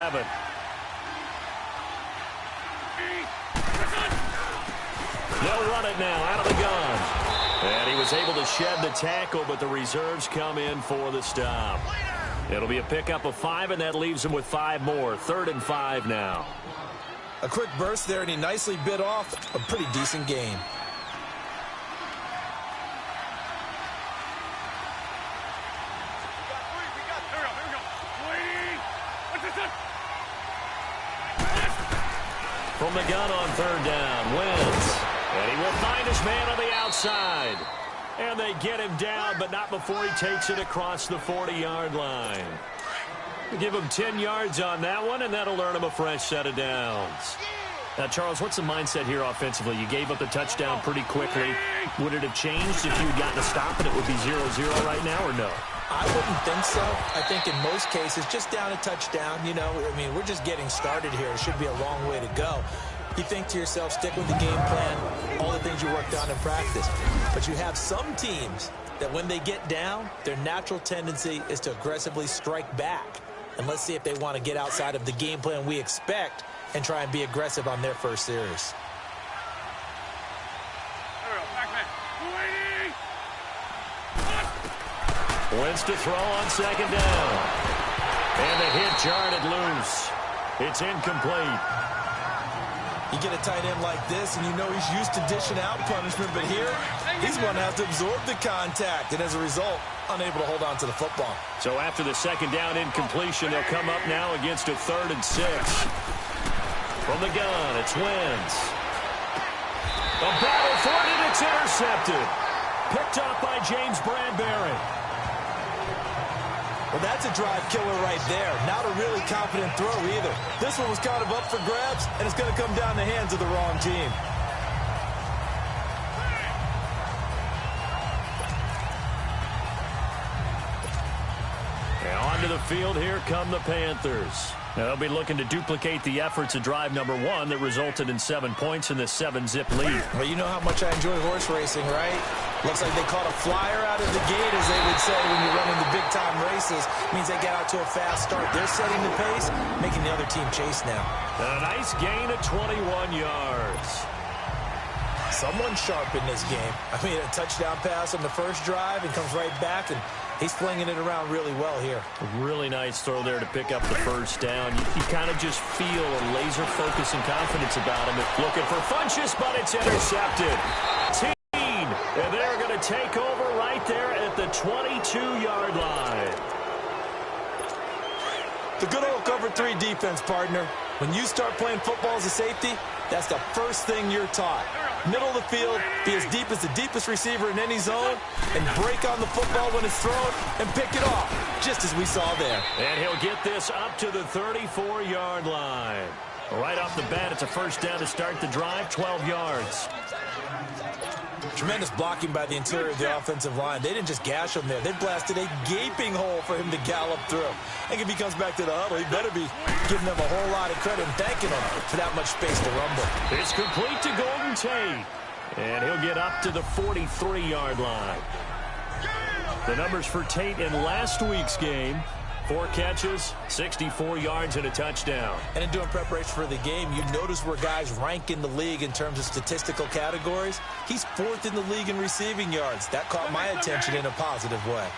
7. They'll run it now out of the gun. And he was able to shed the tackle, but the reserves come in for the stop. It'll be a pickup of 5, and that leaves him with 5 more. 3rd and 5 now. A quick burst there, and he nicely bit off a pretty decent game. From the gun on 3rd down, wins. And he will find his man on the outside. And they get him down, but not before he takes it across the 40-yard line. Give him 10 yards on that one, and that'll earn him a fresh set of downs. Now, Charles, what's the mindset here offensively? You gave up the touchdown pretty quickly. Would it have changed if you had gotten a stop and it would be 0-0 right now, or no? I wouldn't think so. I think in most cases, just down a touchdown, you know, I mean, we're just getting started here. It should be a long way to go. You think to yourself, stick with the game plan, all the things you worked on in practice. But you have some teams that when they get down, their natural tendency is to aggressively strike back. And let's see if they want to get outside of the game plan we expect and try and be aggressive on their first series. Wins to throw on 2nd down. And the hit jarred loose. It's incomplete. You get a tight end like this, and you know he's used to dishing out punishment, but here, he's going to have to absorb the contact, and as a result, unable to hold on to the football. So after the 2nd down incompletion, they'll come up now against a 3rd and 6. From the gun, it's Wentz. A battle for it, and it's intercepted. Picked up by James Bradbury. Well, that's a drive killer right there. Not a really confident throw either. This one was kind of up for grabs, and it's going to come down the hands of the wrong team. Now onto the field, here come the Panthers. Now they'll be looking to duplicate the efforts of drive number 1 that resulted in 7 points in the 7-zip lead. Well, you know how much I enjoy horse racing, right? Looks like they caught a flyer out of the gate, as they would say when you're running the big-time races. Means they get out to a fast start. They're setting the pace, making the other team chase now. A nice gain of 21 yards. Someone sharp in this game. I mean, a touchdown pass on the first drive and comes right back, and he's flinging it around really well here. A really nice throw there to pick up the first down. You kind of just feel a laser focus and confidence about him. Looking for Funchess, but it's intercepted. And they're going to take over right there at the 22-yard line. The good old cover 3 defense, partner. When you start playing football as a safety, that's the first thing you're taught. Middle of the field, be as deep as the deepest receiver in any zone, and break on the football when it's thrown and pick it off, just as we saw there. And he'll get this up to the 34-yard line. Right off the bat, it's a first down to start the drive, 12 yards. Tremendous blocking by the interior of the offensive line. They didn't just gash him there. They blasted a gaping hole for him to gallop through. I think if he comes back to the huddle, he better be giving them a whole lot of credit and thanking them for that much space to rumble. It's complete to Golden Tate. And he'll get up to the 43-yard line. The numbers for Tate in last week's game: 4 catches, 64 yards, and a touchdown. And in doing preparation for the game, you notice where guys rank in the league in terms of statistical categories. He's 4th in the league in receiving yards. That caught my attention in a positive way.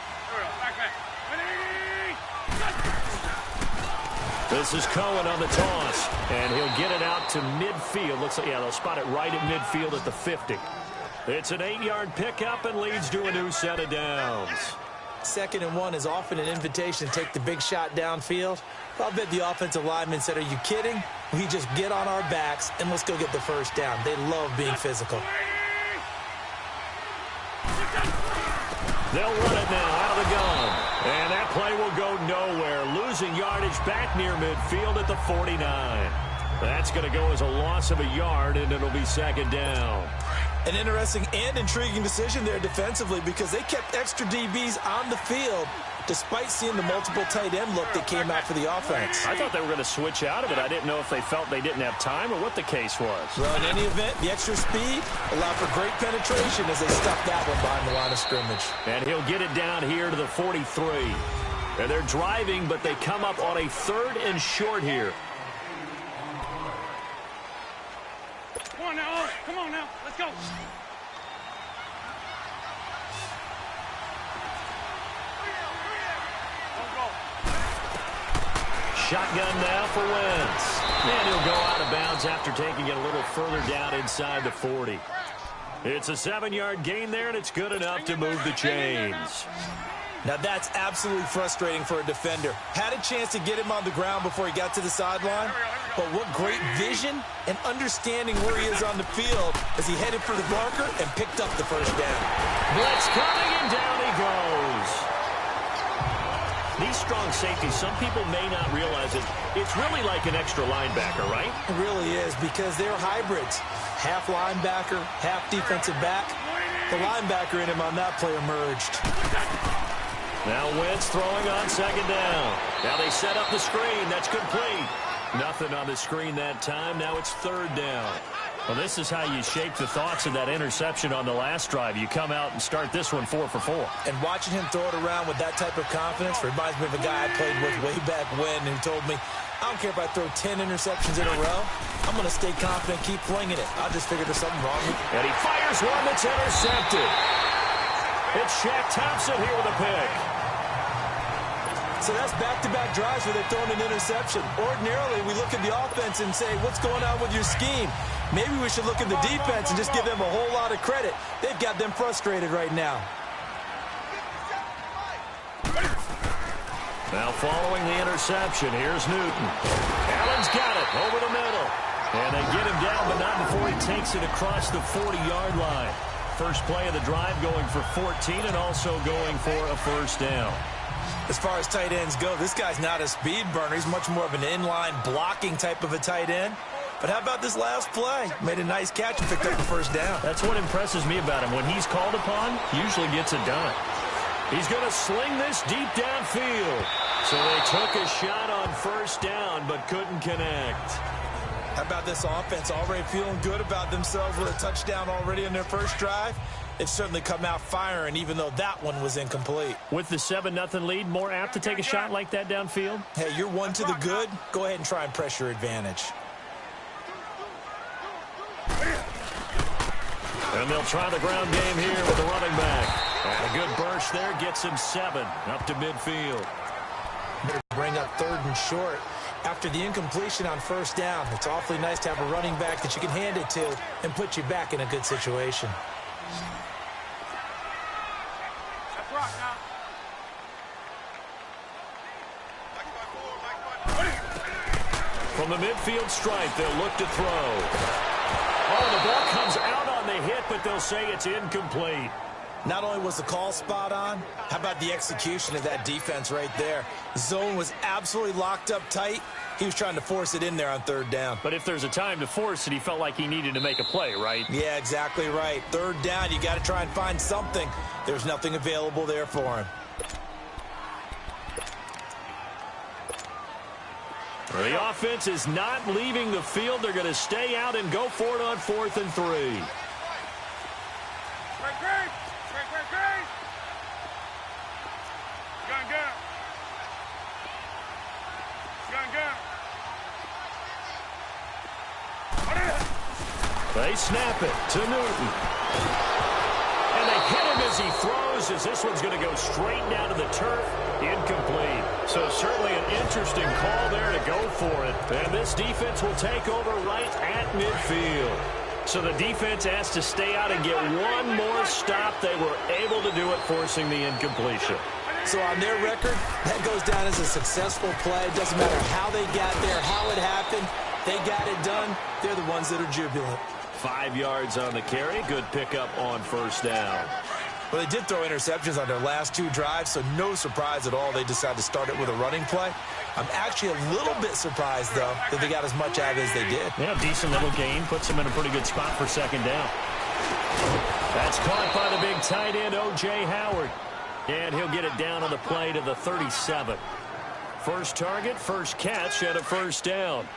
This is Cohen on the toss, and he'll get it out to midfield. Looks like, yeah, they'll spot it right at midfield at the 50. It's an 8-yard pickup and leads to a new set of downs. 2nd and 1 is often an invitation to take the big shot downfield. I'll bet the offensive lineman said, "Are you kidding? We just get on our backs and let's go get the first down." They love being physical. They'll run it now out of the gun. And that play will go nowhere. Losing yardage back near midfield at the 49. That's going to go as a loss of a yard, and it'll be 2nd down. An interesting and intriguing decision there defensively, because they kept extra DBs on the field despite seeing the multiple tight end look that came out for the offense. I thought they were going to switch out of it. I didn't know if they felt they didn't have time or what the case was. Well, in any event, the extra speed allowed for great penetration as they stuck that one behind the line of scrimmage. And he'll get it down here to the 43. And they're driving, but they come up on a 3rd and short here. Come on now, come on now, let's go. Shotgun now for Wentz. And he'll go out of bounds after taking it a little further down inside the 40. It's a 7-yard gain there, and it's good enough to move the chains. Now that's absolutely frustrating for a defender. Had a chance to get him on the ground before he got to the sideline, but what great vision and understanding where he is on the field as he headed for the marker and picked up the first down. Blitz coming, and down he goes. These strong safeties, some people may not realize it. It's really like an extra linebacker, right? It really is, because they're hybrids. Half linebacker, half defensive back. The linebacker in him on that play emerged. Now Wentz throwing on 2nd down. Now they set up the screen. That's complete. Nothing on the screen that time. Now it's 3rd down. Well, this is how you shape the thoughts of that interception on the last drive. You come out and start this one 4 for 4. And watching him throw it around with that type of confidence reminds me of a guy I played with way back when who told me, I don't care if I throw 10 interceptions in a row. I'm going to stay confident, keep flinging it. I just figured there's something wrong with it. And he fires one that's intercepted. It's Shaq Thompson here with a pick. So that's back-to-back drives where they're throwing an interception. Ordinarily, we look at the offense and say, what's going on with your scheme? Maybe we should look at the defense and just give them a whole lot of credit. They've got them frustrated right now. Now following the interception, here's Newton. Allen's got it over the middle. And they get him down, but not before he takes it across the 40-yard line. First play of the drive going for 14 and also going for a first down. As far as tight ends go, this guy's not a speed burner. He's much more of an inline blocking type of a tight end. But how about this last play? Made a nice catch and picked up the first down. That's what impresses me about him. When he's called upon, usually gets it done. He's going to sling this deep downfield. So they took a shot on first down but couldn't connect. How about this offense already feeling good about themselves with a touchdown already in their first drive? They've certainly come out firing, even though that one was incomplete. With the 7-0 lead, more apt to take a shot like that downfield? Hey, you're one to the good. Go ahead and try and press your advantage. And they'll try the ground game here with the running back. And a good burst there gets him 7 up to midfield. Better bring up 3rd and short. After the incompletion on first down, it's awfully nice to have a running back that you can hand it to and put you back in a good situation. From the midfield stripe, they'll look to throw. Oh, the ball comes out on the hit, but they'll say it's incomplete. Not only was the call spot on, how about the execution of that defense right there? Zone was absolutely locked up tight. He was trying to force it in there on 3rd down. But if there's a time to force it, he felt like he needed to make a play, right? Yeah, exactly right. 3rd down, you got to try and find something. There's nothing available there for him. The offense is not leaving the field. They're going to stay out and go for it on 4th and 3. They snap it to Newton. And they hit him as he throws, as this one's going to go straight down to the turf. Incomplete. So certainly an interesting call there to go for it. And this defense will take over right at midfield. So the defense has to stay out and get one more stop. They were able to do it, forcing the incompletion. So on their record, that goes down as a successful play. It doesn't matter how they got there, how it happened. They got it done. They're the ones that are jubilant. 5 yards on the carry. Good pickup on first down. Well, they did throw interceptions on their last 2 drives, so no surprise at all they decided to start it with a running play. I'm actually a little bit surprised, though, that they got as much out of it as they did. Yeah, decent little gain. Puts them in a pretty good spot for 2nd down. That's caught by the big tight end, O.J. Howard. And he'll get it down on the play to the 37. First target, first catch, and a first down.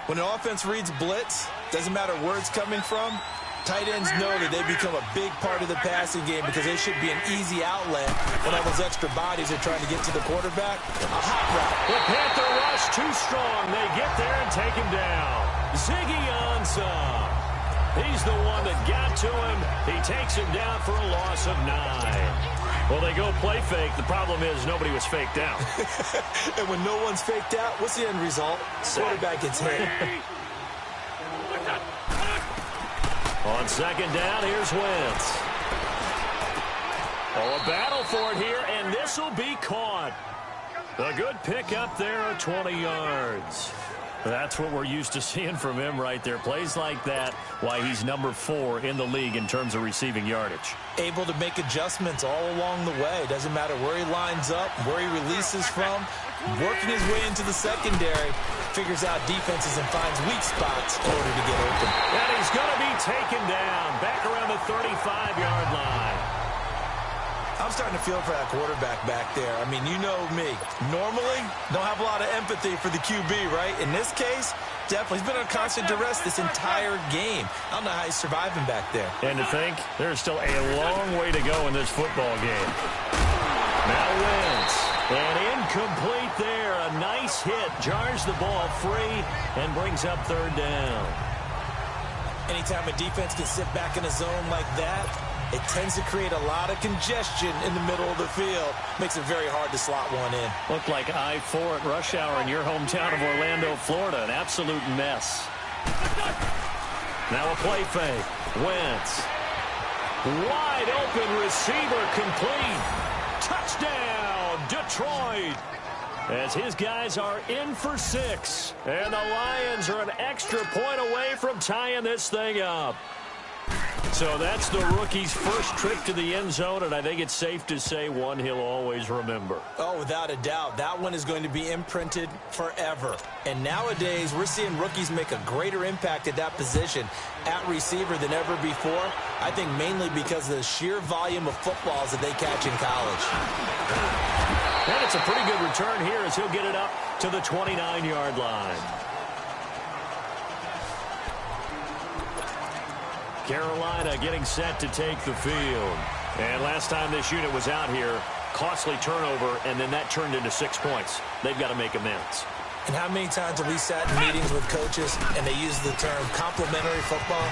When an offense reads blitz, doesn't matter where it's coming from, Tight ends know that they become a big part of the passing game because they should be an easy outlet when all those extra bodies are trying to get to the quarterback. A hot route. The Panther rush too strong. They get there and take him down. Ziggy Ansah. He's the one that got to him. He takes him down for a loss of 9. Well, they go play fake. The problem is nobody was faked out. And when no one's faked out, what's the end result? Quarterback gets hit. On second down, here's Wentz. Oh, a battle for it here, and this will be caught. A good pick up there at 20 yards. That's what we're used to seeing from him right there. Plays like that, why he's number 4 in the league in terms of receiving yardage. Able to make adjustments all along the way. Doesn't matter where he lines up, where he releases from. Working his way into the secondary, figures out defenses and finds weak spots in order to get open. And he's going to be taken down back around the 35-yard line. I'm starting to feel for that quarterback back there. I mean, you know me. Normally, don't have a lot of empathy for the QB, right? In this case, definitely. He's been on constant duress this entire game. I don't know how he's surviving back there. And to think, there's still a long way to go in this football game. Now Wentz. And incomplete there. A nice hit. Jars the ball free and brings up third down. Anytime a defense can sit back in a zone like that, it tends to create a lot of congestion in the middle of the field. Makes it very hard to slot one in. Looked like I-4 at rush hour in your hometown of Orlando, Florida. An absolute mess. Now a play fake. Wentz. Wide open receiver complete. Touchdown, Detroit. As his guys are in for 6. And the Lions are an extra point away from tying this thing up. So that's the rookie's first trip to the end zone, and I think it's safe to say one he'll always remember. Oh, without a doubt. That one is going to be imprinted forever. And nowadays, we're seeing rookies make a greater impact at that position at receiver than ever before. I think mainly because of the sheer volume of footballs that they catch in college. And it's a pretty good return here as he'll get it up to the 29-yard line. Carolina getting set to take the field. And last time this unit was out here, costly turnover, and then that turned into 6 points. They've got to make amends. And how many times have we sat in meetings with coaches and they use the term complementary football?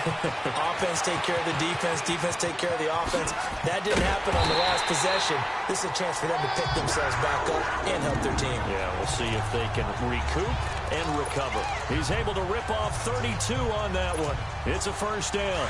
Offense take care of the defense, defense take care of the offense. That didn't happen on the last possession. This is a chance for them to pick themselves back up and help their team. Yeah, we'll see if they can recoup and recover. He's able to rip off 32 on that one. It's a first down.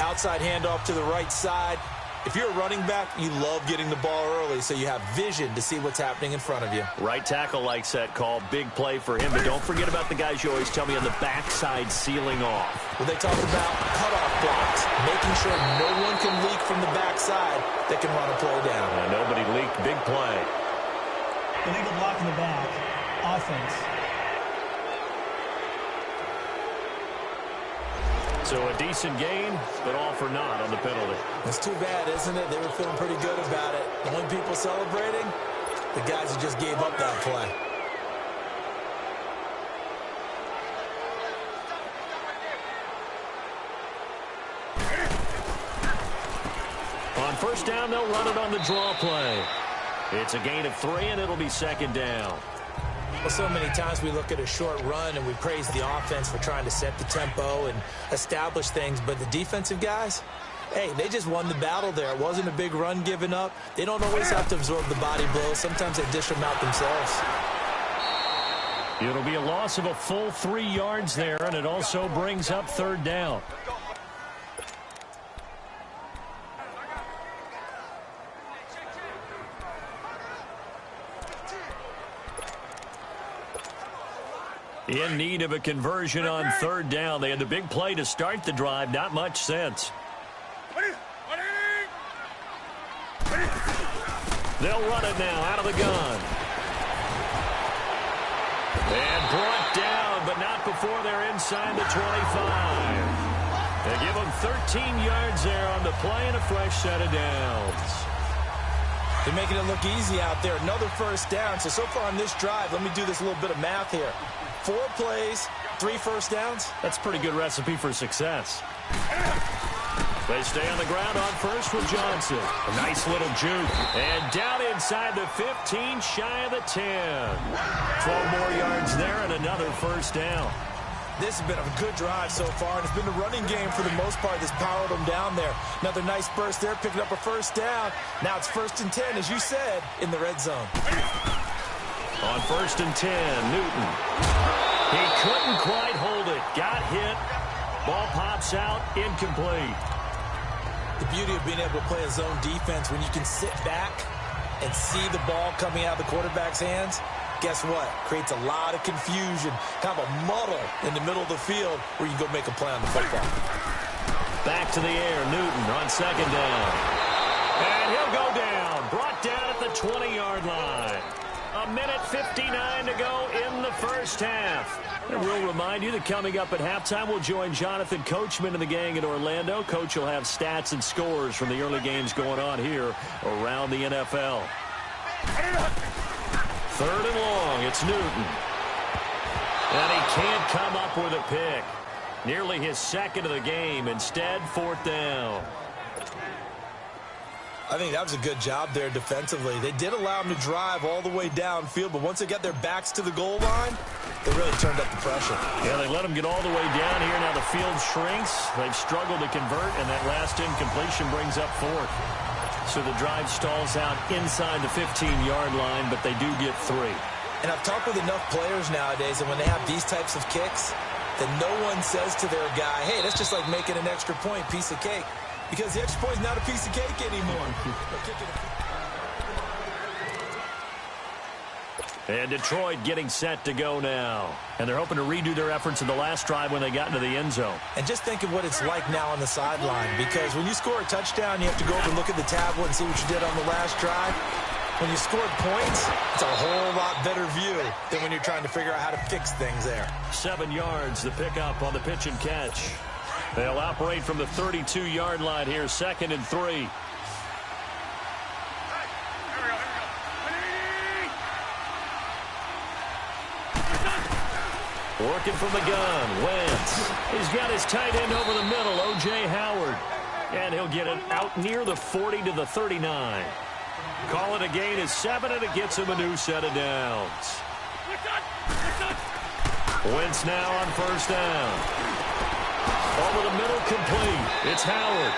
Outside handoff to the right side. If you're a running back, you love getting the ball early so you have vision to see what's happening in front of you. Right tackle likes that call. Big play for him. But don't forget about the guys you always tell me on the backside sealing off. Well, they talk about cutoff blocks, making sure no one can leak from the backside that can run a play down. Nobody leaked. Big play. Illegal block in the back. Offense. So a decent gain, but all for naught on the penalty. It's too bad, isn't it? They were feeling pretty good about it. The only people celebrating, the guys who just gave up that play. On first down, they'll run it on the draw play. It's a gain of 3, and it'll be second down. Well, so many times we look at a short run and we praise the offense for trying to set the tempo and establish things, but the defensive guys, hey, they just won the battle there. It wasn't a big run given up. They don't always have to absorb the body blows. Sometimes they dish them out themselves. It'll be a loss of a full 3 yards there, and it also brings up third down. In need of a conversion on third down. They had the big play to start the drive. Not much sense. They'll run it now out of the gun. And brought down, but not before they're inside the 25. They give them 13 yards there on the play and a fresh set of downs. They're making it look easy out there. Another first down. So far on this drive, let me do this little bit of math here. 4 plays, 3 first downs. That's a pretty good recipe for success. They stay on the ground on first with Johnson. A nice little juke. And down inside the 15, shy of the 10. 12 more yards there and another first down. This has been a good drive so far, and it's been the running game for the most part that's powered them down there. Another nice burst there, picking up a first down. Now it's 1st and 10, as you said, in the red zone. On 1st and 10, Newton. He couldn't quite hold it. Got hit. Ball pops out, incomplete. The beauty of being able to play a zone defense when you can sit back and see the ball coming out of the quarterback's hands, guess what? Creates a lot of confusion, kind of a muddle in the middle of the field where you go make a play on the football. Back to the air, Newton on 2nd down. And he'll go down, brought down at the 20-yard line. A minute 59 to go in the first half. And we'll remind you that coming up at halftime, we'll join Jonathan Coachman and the gang in Orlando. Coach will have stats and scores from the early games going on here around the NFL. 3rd and long, it's Newton. And he can't come up with a pick. Nearly his 2nd of the game. Instead, 4th down. I think that was a good job there defensively. They did allow him to drive all the way downfield, but once they got their backs to the goal line, they really turned up the pressure. Yeah, they let him get all the way down here. Now the field shrinks. They've struggled to convert, and that last incompletion brings up 4th. So the drive stalls out inside the 15-yard line, but they do get 3. And I've talked with enough players nowadays, and when they have these types of kicks, that no one says to their guy, hey, that's just like making an extra point, piece of cake. Because the extra point is not a piece of cake anymore. And Detroit getting set to go now. And they're hoping to redo their efforts in the last drive when they got into the end zone. And just think of what it's like now on the sideline. Because when you score a touchdown, you have to go over and look at the tablet and see what you did on the last drive. When you scored points, it's a whole lot better view than when you're trying to figure out how to fix things there. 7 yards, the pickup on the pitch and catch. They'll operate from the 32-yard line here, 2nd and 3. Working from the gun, Wentz. He's got his tight end over the middle, O.J. Howard. And he'll get it out near the 40 to the 39. Call it a gain of 7, and it gets him a new set of downs. Wentz now on 1st down. Over the middle, complete. It's Howard.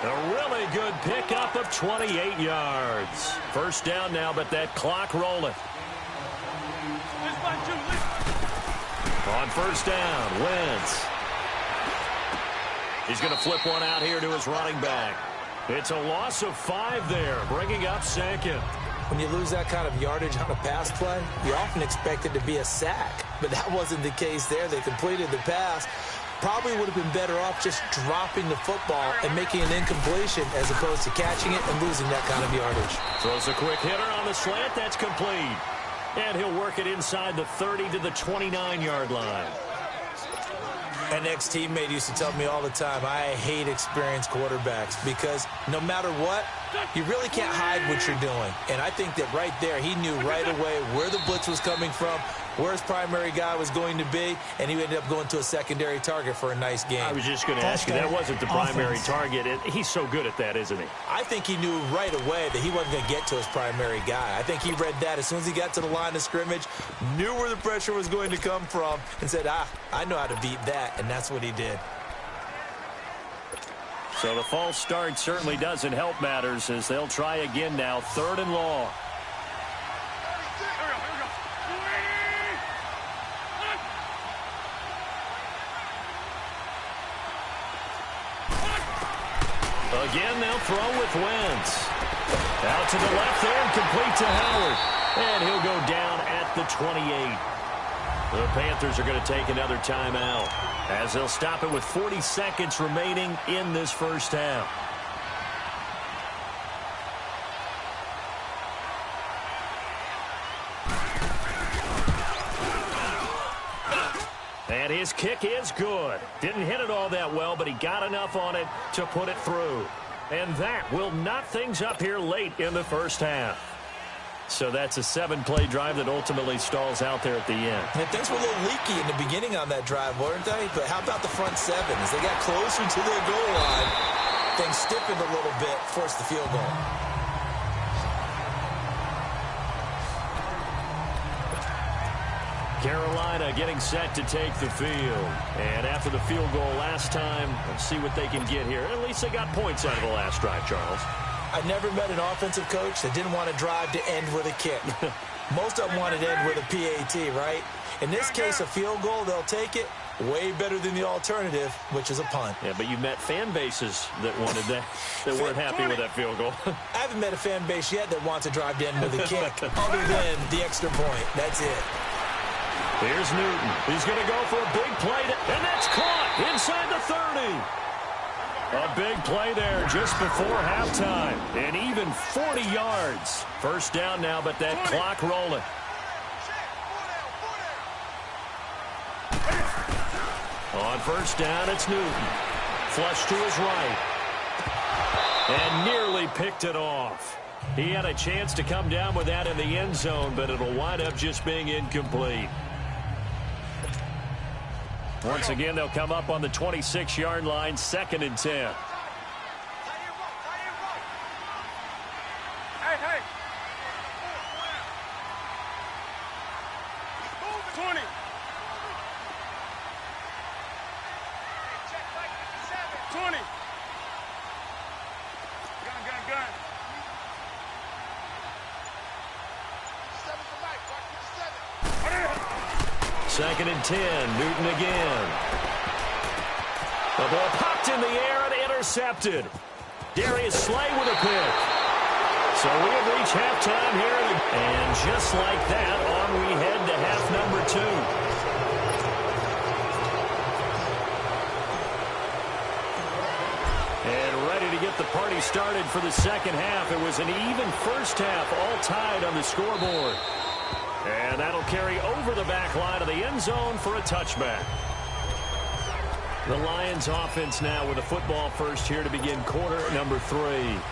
A really good pickup of 28 yards. 1st down now, but that clock rolling. On 1st down, Wentz. He's going to flip one out here to his running back. It's a loss of 5 there, bringing up 2nd. When you lose that kind of yardage on a pass play, you often expect it to be a sack. But that wasn't the case there. They completed the pass. Probably would have been better off just dropping the football and making an incompletion as opposed to catching it and losing that kind of yardage. Throws a quick hitter on the slant. That's complete. And he'll work it inside the 30 to the 29-yard line. An ex-teammate used to tell me all the time, I hate experienced quarterbacks because no matter what, you really can't hide what you're doing. And I think that right there, he knew right away where the blitz was coming from, where his primary guy was going to be, and he ended up going to a secondary target for a nice game. I was just going to ask you, that wasn't the primary target. He's so good at that, isn't he? I think he knew right away that he wasn't going to get to his primary guy. I think he read that as soon as he got to the line of scrimmage, knew where the pressure was going to come from, and said, I know how to beat that, and that's what he did. So the false start certainly doesn't help matters as they'll try again now, 3rd and long. Again, they'll throw with Wentz. Out to the left there and complete to Howard. And he'll go down at the 28. The Panthers are going to take another timeout as they'll stop it with 40 seconds remaining in this first half. And his kick is good. Didn't hit it all that well, but he got enough on it to put it through. And that will knot things up here late in the first half. So that's a 7-play drive that ultimately stalls out there at the end. And things were a little leaky in the beginning on that drive, weren't they? But how about the front 7? As they got closer to their goal line, Things stiffened a little bit, forced the field goal. Carolina getting set to take the field. And after the field goal last time, let's see what they can get here. At least they got points out of the last drive, Charles. I never met an offensive coach that didn't want to drive to end with a kick. Most of them wanted to end with a PAT, right? In this case, a field goal, they'll take it. Way better than the alternative, which is a punt. Yeah, but you met fan bases that wanted that, that weren't happy with that field goal. I haven't met a fan base yet that wants to drive to end with a kick, other than the extra point. That's it. Here's Newton. He's going to go for a big play, and that's caught inside the 30. A big play there just before halftime, and even 40 yards. First down now, but that clock rolling. On first down, it's Newton. Flush to his right. And nearly picked it off. He had a chance to come down with that in the end zone, but it'll wind up just being incomplete. Once again, they'll come up on the 26-yard line, 2nd and 10. Hey. 20. 20. Gun. 2nd and 10. Newton again. The ball popped in the air and intercepted. Darius Slay with a pick. So we have reached halftime here. And just like that, on we head to half number 2. And ready to get the party started for the second half. It was an even first half, all tied on the scoreboard. And that'll carry over the back line of the end zone for a touchback. The Lions offense now with a football first here to begin quarter number 3.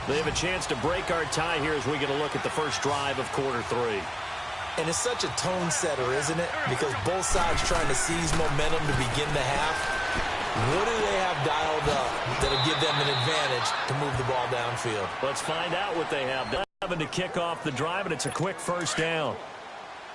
They have a chance to break our tie here as we get a look at the first drive of quarter 3. And it's such a tone setter, isn't it? Because both sides trying to seize momentum to begin the half. What do they have dialed up that'll give them an advantage to move the ball downfield? Let's find out what they have. Having to kick off the drive, and it's a quick first down.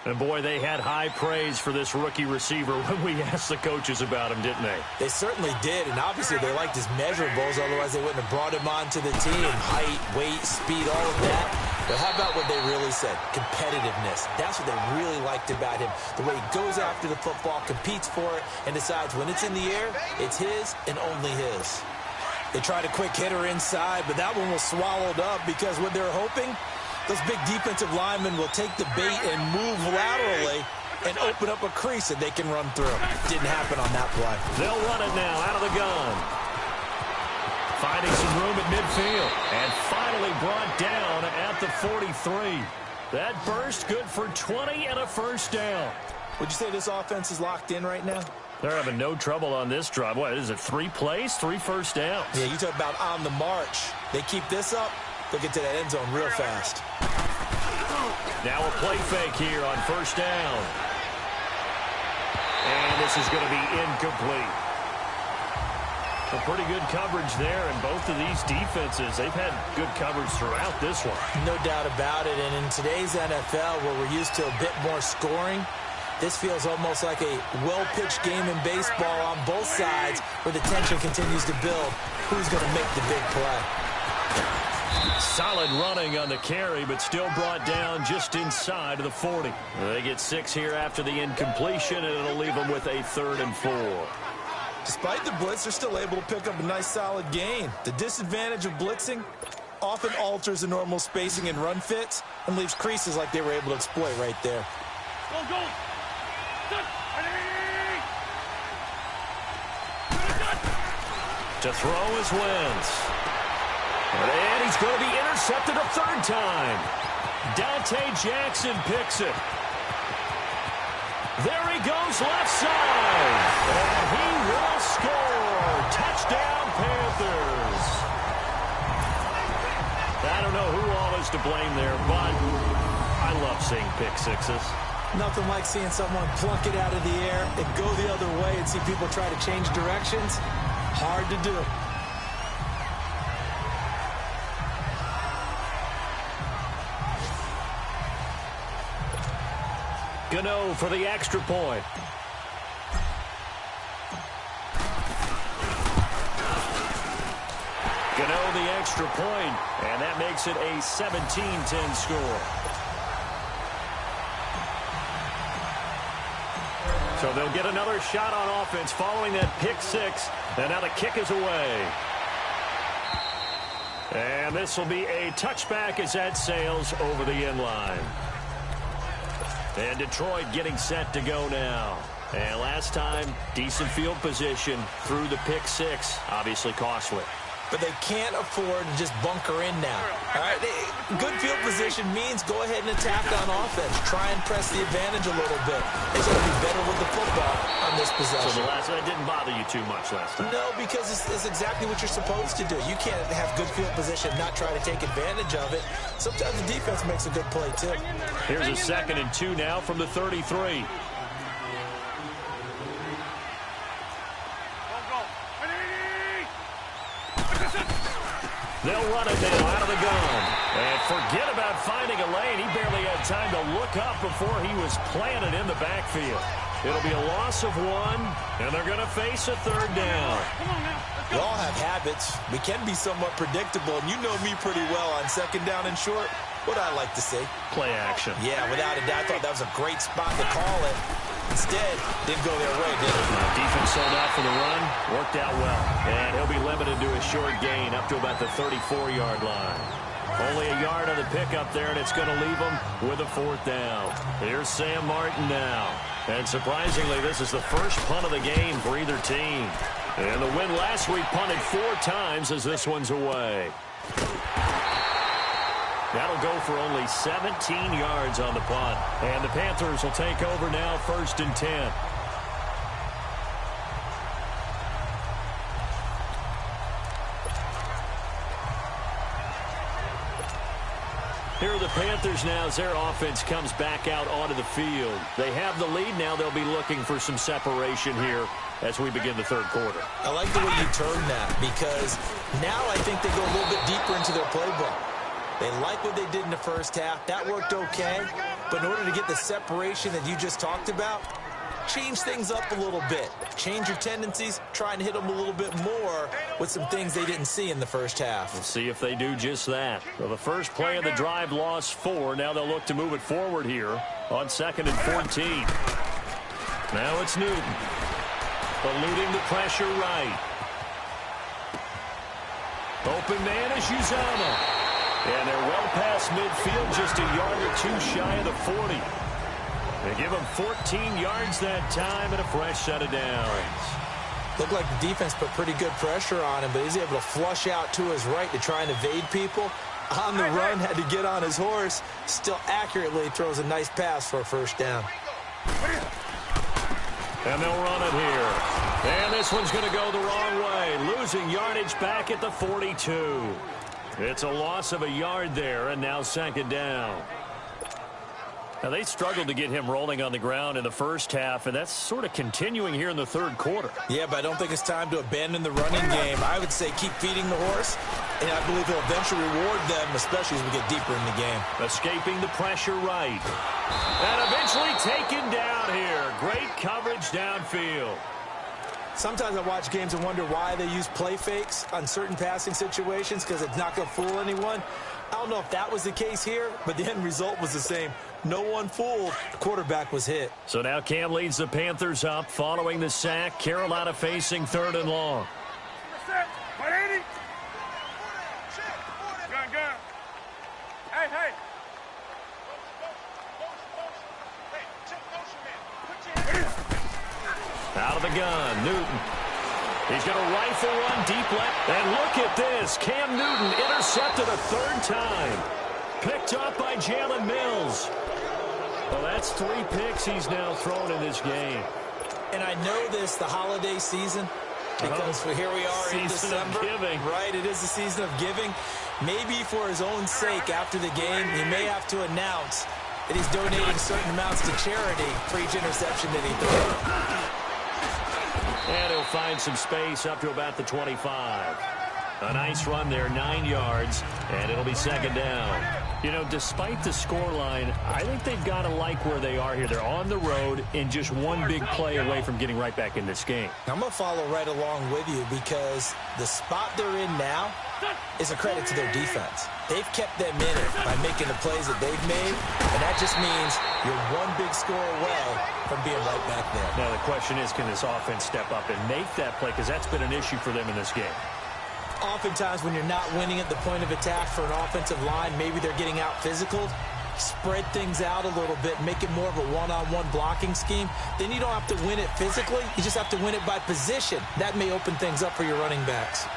And, boy, they had high praise for this rookie receiver when we asked the coaches about him, didn't they? They certainly did, and obviously they liked his measurables. Otherwise, they wouldn't have brought him onto the team. Height, weight, speed, all of that. But how about what they really said? Competitiveness. That's what they really liked about him. The way he goes after the football, competes for it, and decides when it's in the air, it's his and only his. They tried a quick hitter inside, but that one was swallowed up because what they're hoping, those big defensive linemen will take the bait and move laterally and open up a crease that they can run through. Didn't happen on that play. They'll run it now out of the gun. Finding some room at midfield. And finally brought down at the 43. That burst good for 20 and a first down. Would you say this offense is locked in right now? They're having no trouble on this drive. What is it, 3 plays, 3 first downs? Yeah, you talk about on the march. They keep this up, they'll get to that end zone real fast. Now a play fake here on first down. And this is going to be incomplete. A pretty good coverage there, and both of these defenses, they've had good coverage throughout this one. No doubt about it, and in today's NFL, where we're used to a bit more scoring, this feels almost like a well-pitched game in baseball on both sides where the tension continues to build. Who's going to make the big play? Solid running on the carry, but still brought down just inside of the 40. They get 6 here after the incompletion, and it'll leave them with a 3rd and 4. Despite the blitz, they're still able to pick up a nice solid gain. The disadvantage of blitzing often alters the normal spacing and run fits and leaves creases like they were able to exploit right there. Go. To throw is Wentz. And he's going to be intercepted a 3rd time. Dante Jackson picks it. There he goes left side. And he will score. Touchdown, Panthers. I don't know who all is to blame there, but I love seeing pick sixes. Nothing like seeing someone plunk it out of the air and go the other way and see people try to change directions. Hard to do. Gano for the extra point. Gano the extra point, and that makes it a 17-10 score. So they'll get another shot on offense following that pick six, and now the kick is away. And this will be a touchback as that sails over the end line. And Detroit getting set to go now. And last time, decent field position through the pick six, obviously costly. But they can't afford to just bunker in now. All right, good field position means go ahead and attack on offense. Try and press the advantage a little bit. They got to be better with the football on this possession. So that didn't bother you too much last time? No, because it's exactly what you're supposed to do. You can't have good field position and not try to take advantage of it. Sometimes the defense makes a good play, too. Here's a 2nd and 2 now from the 33. They'll run it now out of the gun. And forget about finding a lane. He barely had time to look up before he was planted in the backfield. It'll be a loss of 1, and they're going to face a 3rd down. We all have habits. We can be somewhat predictable, and you know me pretty well on 2nd down and short. What I like to see. Play action. Yeah, without a doubt. I thought that was a great spot to call it. Instead, didn't go their way, did it? Defense sold out for the run. Worked out well. And he'll be limited to a short gain up to about the 34-yard line. Only a yard on the pickup there, and it's going to leave him with a 4th down. Here's Sam Martin now. And surprisingly, this is the first punt of the game for either team. And the win last week punted 4 times as this one's away. That'll go for only 17 yards on the punt. And the Panthers will take over now, 1st and 10. Here are the Panthers now as their offense comes back out onto the field. They have the lead now. They'll be looking for some separation here as we begin the 3rd quarter. I like the way you turn that because now I think they go a little bit deeper into their playbook. They like what they did in the first half. That worked okay. But in order to get the separation that you just talked about, change things up a little bit. Change your tendencies. Try and hit them a little bit more with some things they didn't see in the first half. We'll see if they do just that. Well, the first play of the drive lost 4. Now they'll look to move it forward here on 2nd and 14. Now it's Newton. Eluding the pressure right. Open man is Uzama. And they're well past midfield, just a yard or 2 shy of the 40. They give him 14 yards that time and a fresh set of downs. Looked like the defense put pretty good pressure on him, but he's able to flush out to his right to try and evade people. On the run, had to get on his horse. Still accurately throws a nice pass for a 1st down. And they'll run it here. And this one's going to go the wrong way. Losing yardage back at the 42. It's a loss of a yard there, and now 2nd down. Now, they struggled to get him rolling on the ground in the first half, and that's sort of continuing here in the 3rd quarter. Yeah, but I don't think it's time to abandon the running game. I would say keep feeding the horse, and I believe he'll eventually reward them, especially as we get deeper in the game. Escaping the pressure right. And eventually taken down here. Great coverage downfield. Sometimes I watch games and wonder why they use play fakes on certain passing situations because it's not going to fool anyone. I don't know if that was the case here, but the end result was the same. No one fooled. The quarterback was hit. So now Cam leads the Panthers up following the sack. Carolina facing 3rd and long. Gun. Hey. Out of the gun, Newton. He's going to rifle one deep left. And look at this. Cam Newton intercepted a 3rd time. Picked up by Jalen Mills. Well, that's 3 picks he's now thrown in this game. And I know this, the holiday season, because here we are in December. Right, it is the season of giving. Maybe for his own sake, after the game, he may have to announce that he's donating certain amounts to charity for each interception that he threw. And he'll find some space up to about the 25. A nice run there, 9 yards, and it'll be 2nd down. You know, despite the scoreline, I think they've got to like where they are here. They're on the road and just one big play away from getting right back in this game. I'm going to follow right along with you because the spot they're in now is a credit to their defense. They've kept them in it by making the plays that they've made, and that just means you're one big score away from being right back there. Now, the question is, can this offense step up and make that play? Because that's been an issue for them in this game. Oftentimes when you're not winning at the point of attack for an offensive line, maybe they're getting out physical, spread things out a little bit, make it more of a one-on-one blocking scheme. Then you don't have to win it physically. You just have to win it by position. That may open things up for your running backs.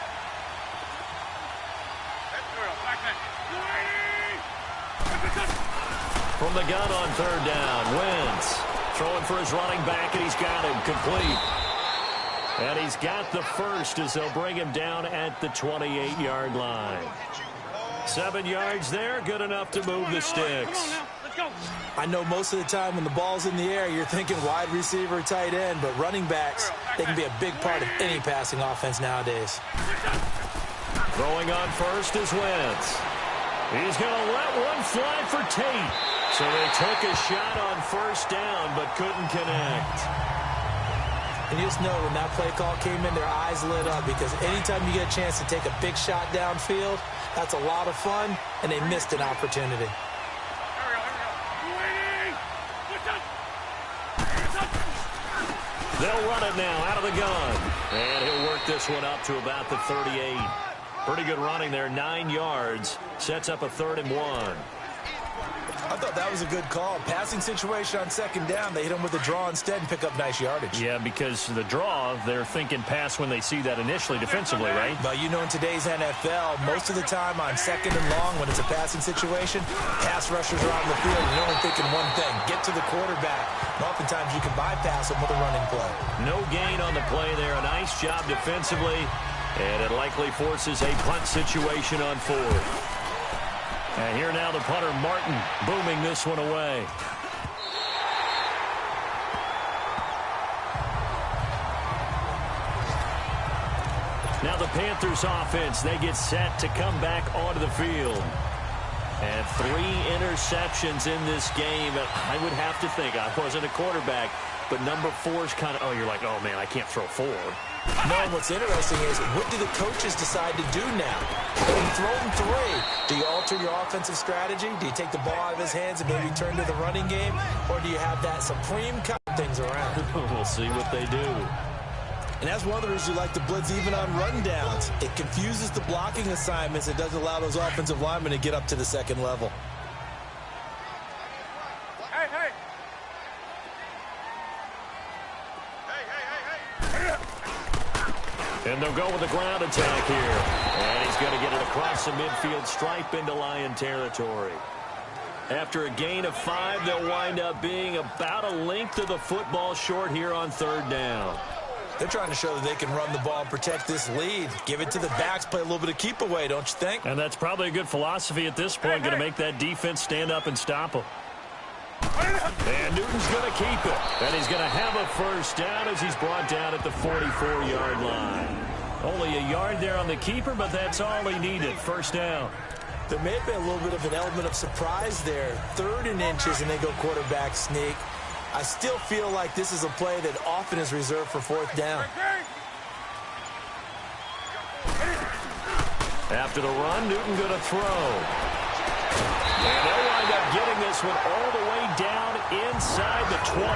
From the gun on third down, Wentz throwing for his running back, and he's got him complete. And he's got the first as they'll bring him down at the 28-yard line. 7 yards there, good enough to move the sticks. I know most of the time when the ball's in the air, you're thinking wide receiver, tight end, but running backs, they can be a big part of any passing offense nowadays. Throwing on first is Wentz. He's going to let one fly for Tate. So they took a shot on first down, but couldn't connect. And you just know when that play call came in, their eyes lit up because anytime you get a chance to take a big shot downfield, that's a lot of fun, and they missed an opportunity. They'll run it now out of the gun. And he'll work this one up to about the 38. Pretty good running there, 9 yards. Sets up a 3rd and 1. I thought that was a good call. Passing situation on second down. They hit him with a draw instead and pick up nice yardage. Yeah, because the draw, they're thinking pass when they see that initially defensively, right? But you know in today's NFL, most of the time on second and long when it's a passing situation, pass rushers are on the field and they're only thinking one thing, get to the quarterback. And oftentimes you can bypass them with a running play. No gain on the play there. A nice job defensively. And it likely forces a punt situation on 4th. And here now the punter, Martin, booming this one away. Now the Panthers offense, they get set to come back onto the field. And 3 interceptions in this game. And I would have to think, I wasn't a quarterback, but number 4 is kind of, oh, you're like, oh, man, I can't throw 4. No, what's interesting is what do the coaches decide to do now? When you throw them 3, do you alter your offensive strategy? Do you take the ball out of his hands and maybe turn to the running game? Or do you have that supreme cut things around? We'll see what they do. And that's one of the reasons you like to blitz even on rundowns. It confuses the blocking assignments. It doesn't allow those offensive linemen to get up to the second level. And they'll go with the ground attack here. And he's going to get it across the midfield stripe into Lion territory. After a gain of 5, they'll wind up being about a length of the football short here on 3rd down. They're trying to show that they can run the ball and protect this lead. Give it to the backs, play a little bit of keep away, don't you think? And that's probably a good philosophy at this point, going to make that defense stand up and stop them. And Newton's going to keep it. And he's going to have a first down as he's brought down at the 44-yard line. Only a yard there on the keeper, but that's all he needed. First down. There may have been a little bit of an element of surprise there. 3rd and inches, and they go quarterback sneak. I still feel like this is a play that often is reserved for 4th down. After the run, Newton going to throw. And they'll wind up getting this one all the way down inside the 20.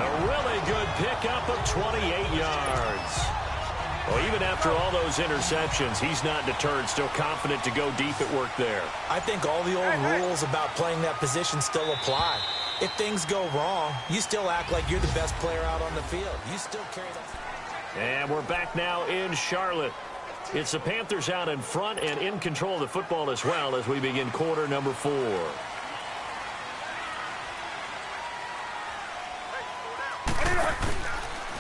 A really good pickup of 28 yards. Well, even after all those interceptions, he's not deterred, still confident to go deep at work there. I think all the old rules about playing that position still apply. If things go wrong, you still act like you're the best player out on the field. You still carry that. And we're back now in Charlotte. It's the Panthers out in front and in control of the football as well as we begin quarter number 4.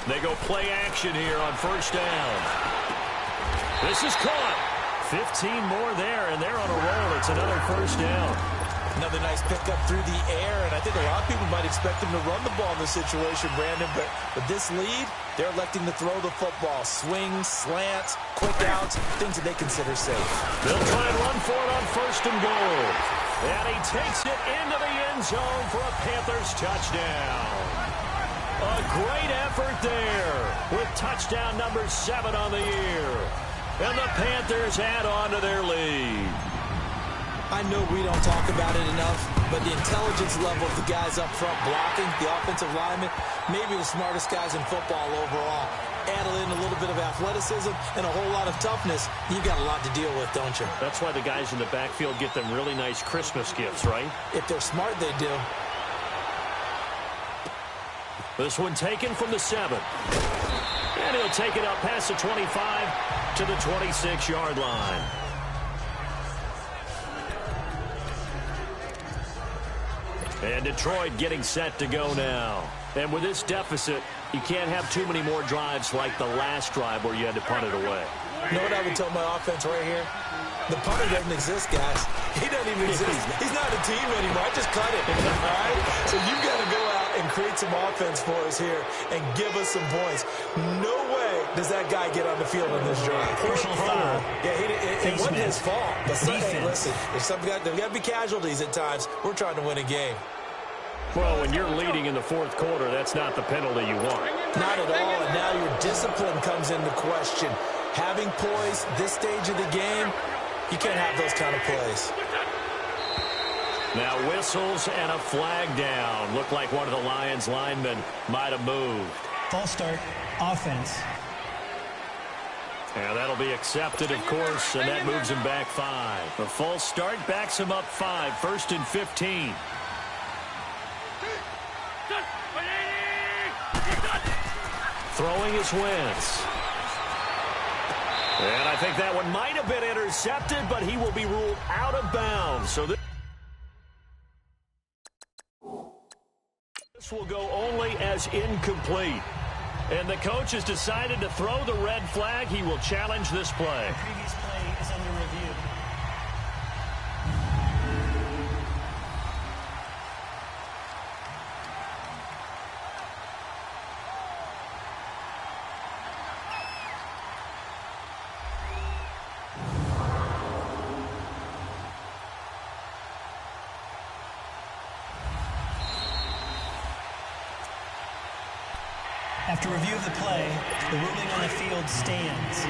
They go play action here on first down. This is caught. 15 more there, and they're on a roll. It's another first down. Another nice pickup through the air, and I think a lot of people might expect them to run the ball in this situation, Brandon, but with this lead, they're electing to throw the football. Swings, slants, quick outs, things that they consider safe. They'll try and run for it on first and goal. And he takes it into the end zone for a Panthers touchdown. A great effort there with touchdown number 7 on the year. And the Panthers add on to their lead. I know we don't talk about it enough, but the intelligence level of the guys up front blocking, the offensive linemen, maybe the smartest guys in football overall. Add in a little bit of athleticism and a whole lot of toughness, you've got a lot to deal with, don't you? That's why the guys in the backfield get them really nice Christmas gifts, right? If they're smart, they do. This one taken from the 7. And he'll take it up past the 25 to the 26-yard line. And Detroit getting set to go now. And with this deficit, you can't have too many more drives like the last drive where you had to punt it away. You know what I would tell my offense right here? The punter doesn't exist, guys. He doesn't even exist. He's not a team anymore. I just cut it. All right? So you've got to go out and create some offense for us here and give us some points. No way does that guy get on the field on this drive. Personal foul. Yeah, it wasn't his fault. But hey, listen, there's got to be casualties at times. We're trying to win a game. Well, when you're leading in the fourth quarter, that's not the penalty you want. Not at all, and now your discipline comes into question. Having poise this stage of the game, you can't have those kind of plays. Now whistles and a flag down. Looked like one of the Lions linemen might have moved. False start, offense. And that'll be accepted, of course, and that moves him back 5. The false start backs him up 5, 1st and 15. Throwing his Wentz. And I think that one might have been intercepted, but he will be ruled out of bounds. So this will go only as incomplete. And the coach has decided to throw the red flag. He will challenge this play. The previous play is under review. After review of the play, the ruling on the field stands.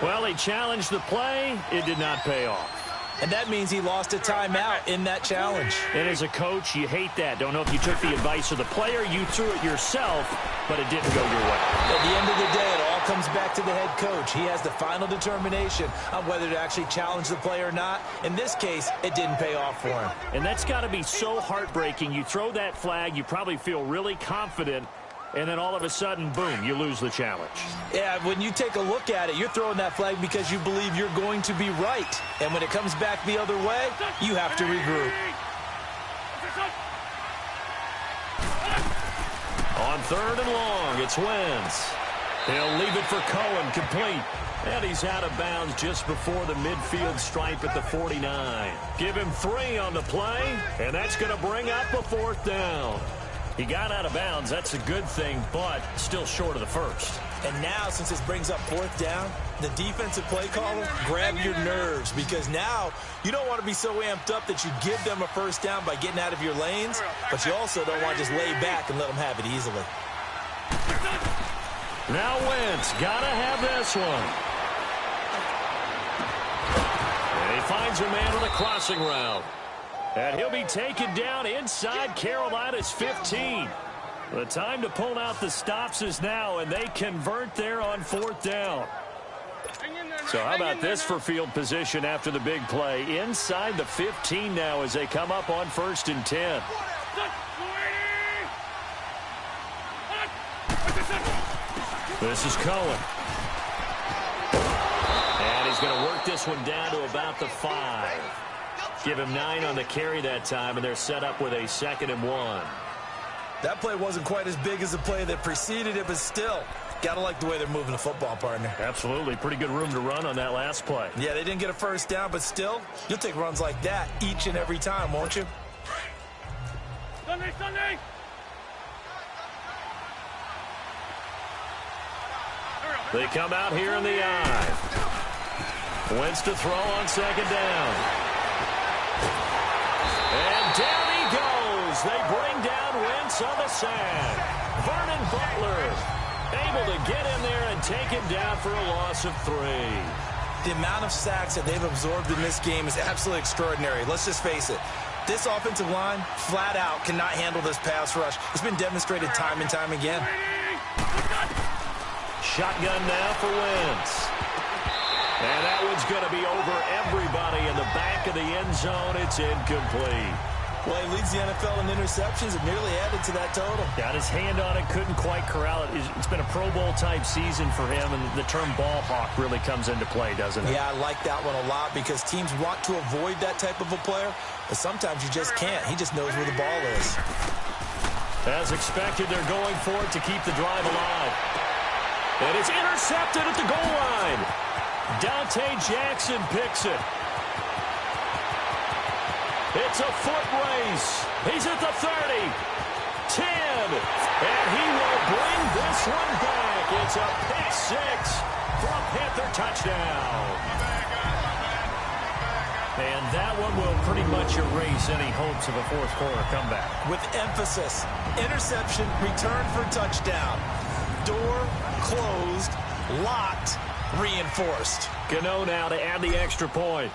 Well, he challenged the play. It did not pay off. And that means he lost a timeout in that challenge. And as a coach, you hate that. Don't know if you took the advice of the player, you threw it yourself, but it didn't go your way. At the end of the day, it all comes back to the head coach. He has the final determination on whether to actually challenge the play or not. In this case, it didn't pay off for him. And that's got to be so heartbreaking. You throw that flag, you probably feel really confident, and then all of a sudden, boom, you lose the challenge. Yeah, when you take a look at it, you're throwing that flag because you believe you're going to be right. And when it comes back the other way, you have to regroup. On 3rd and long, it's Wentz. He'll leave it for Cohen, complete. And he's out of bounds just before the midfield stripe at the 49. Give him 3 on the play, and that's going to bring up a 4th down. He got out of bounds. That's a good thing, but still short of the first. And now, since this brings up 4th down, the defensive play caller, grab your nerves, because now you don't want to be so amped up that you give them a 1st down by getting out of your lanes, but you also don't want to just lay back and let them have it easily. Now Wentz got to have this one. And he finds a man on a crossing route. And he'll be taken down inside Carolina's 15. The time to pull out the stops is now, and they convert there on 4th down. So how about this for field position after the big play? Inside the 15 now as they come up on 1st and 10. This is Cohen. And he's going to work this one down to about the 5. Give him 9 on the carry that time, and they're set up with a 2nd and 1. That play wasn't quite as big as the play that preceded it, but still, gotta like the way they're moving the football, partner. Absolutely. Pretty good room to run on that last play. Yeah, they didn't get a 1st down, but still, you'll take runs like that each and every time, won't you? Sunday! They come out here in the eye. Wentz to throw on 2nd down. down he goes. They bring down Wentz on the sack. Vernon Butler able to get in there and take him down for a loss of 3. The amount of sacks that they've absorbed in this game is absolutely extraordinary. Let's just face it. This offensive line, flat out, cannot handle this pass rush. It's been demonstrated time and time again. Shotgun now for Wentz. And that one's going to be over everybody in the back of the end zone. It's incomplete. Well, he leads the NFL in interceptions and nearly added to that total. Got his hand on it, couldn't quite corral it. It's been a Pro Bowl-type season for him, and the term ball hawk really comes into play, doesn't it? Yeah, I like that one a lot because teams want to avoid that type of a player, but sometimes you just can't. He just knows where the ball is. As expected, they're going for it to keep the drive alive. And it's intercepted at the goal line. Dante Jackson picks it. It's a foot race. He's at the 30, 10, and he will bring this one back. It's a pick 6 for a Panther touchdown. And that one will pretty much erase any hopes of a fourth quarter comeback. With emphasis, interception, return for touchdown. Door closed, locked, reinforced. Gano now to add the extra point.